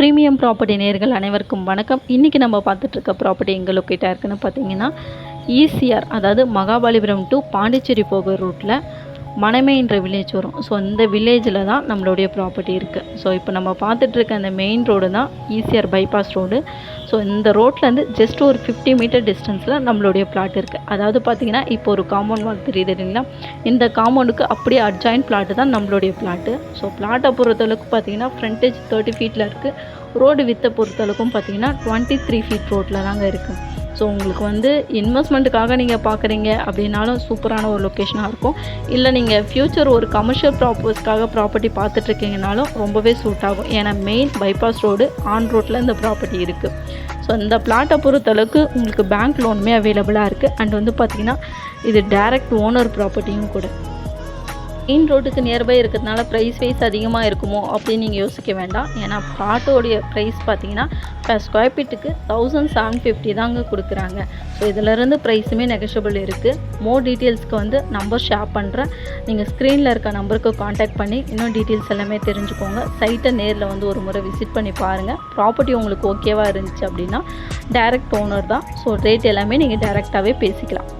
Premium property நேயர்கள் அனைவருக்கும் வணக்கம். இன்றைக்கி நம்ம பார்த்துட்ருக்க ப்ராப்பர்ட்டி எங்கே லொக்கேட்டாக இருக்குன்னு பார்த்தீங்கன்னா ஈசிஆர், அதாவது மகாபலிபுரம் டு பாண்டிச்சேரி போகிற ரூட்டில் மணமைன்ற வில்லேஜ் வரும். ஸோ இந்த வில்லேஜில் தான் நம்மளுடைய ப்ராப்பர்ட்டி இருக்குது. ஸோ இப்போ நம்ம பார்த்துட்ருக்க அந்த மெயின் ரோடு தான் ஈசிஆர் பைபாஸ் ரோடு. ஸோ இந்த ரோட்லேருந்து ஜஸ்ட் ஒரு 50 மீட்டர் டிஸ்டன்ஸில் நம்மளுடைய பிளாட் இருக்குது. அதாவது பார்த்திங்கன்னா இப்போ ஒரு காம்பவுண்ட் வால் தெரியுது இல்லைங்களா, இந்த காம்பவுண்டுக்கு அப்படியே அட்ஜாயின் பிளாட்டு தான் நம்மளுடைய பிளாட்டு. ஸோ பிளாட்டை பொறுத்தளவுக்கு பார்த்திங்கன்னா ஃப்ரண்டேஜ் 30 ஃபீட்டில் இருக்குது. ரோடு வித்தை பொறுத்தளவுக்கும் பார்த்திங்கன்னா 23 ஃபீட் ரோட்டில் தாங்க இருக்குது. ஸோ உங்களுக்கு வந்து இன்வெஸ்ட்மெண்ட்டுக்காக நீங்கள் பார்க்குறீங்க அப்படின்னாலும் சூப்பரான ஒரு லொக்கேஷனாக இருக்கும். இல்லை நீங்கள் ஃப்யூச்சர் ஒரு கமர்ஷியல் ப்ராப்பர்ஸ்க்காக ப்ராப்பர்ட்டி பார்த்துட்ருக்கீங்கனாலும் ரொம்பவே சூட் ஆகும். ஏன்னா மெயின் பைபாஸ் ரோடு ஆன் ரோட்டில் இந்த ப்ராப்பர்ட்டி இருக்குது. ஸோ இந்த பிளாட்டை பொறுத்தளவுக்கு உங்களுக்கு பேங்க் லோனுமே அவைலபிளாக இருக்குது. அண்ட் வந்து பார்த்திங்கன்னா இது டைரக்ட் ஓனர் ப்ராப்பர்ட்டியும் கூட. மெயின் ரோட்டுக்கு நியர்பை இருக்கிறதுனால ப்ரைஸ் வைஸ் அதிகமாக இருக்குமோ அப்படின்னு நீங்கள் யோசிக்க வேண்டாம். ஏன்னா பிளாட்டோடைய ப்ரைஸ் பார்த்தீங்கன்னா பர் ஸ்கொயர் ஃபீட்டுக்கு 1750 தாங்க கொடுக்குறாங்க. ஸோ இதிலேருந்து ப்ரைஸுமே நெகஷியபிள் இருக்குது. மோர் டீட்டெயில்ஸ்க்கு வந்து நம்பர் ஷேர் பண்ணுறேன். நீங்கள் ஸ்க்ரீனில் இருக்க நம்பருக்கு காண்டாக்ட் பண்ணி இன்னும் டீட்டெயில்ஸ் எல்லாமே தெரிஞ்சுக்கோங்க. சைட்டை நேரில் வந்து ஒரு முறை விசிட் பண்ணி பாருங்கள். ப்ராப்பர்ட்டி உங்களுக்கு ஓகேவாக இருந்துச்சு அப்படின்னா டைரக்ட் ஓனர் தான். ஸோ ரேட் எல்லாமே நீங்கள் டைரெக்டாகவே பேசிக்கலாம்.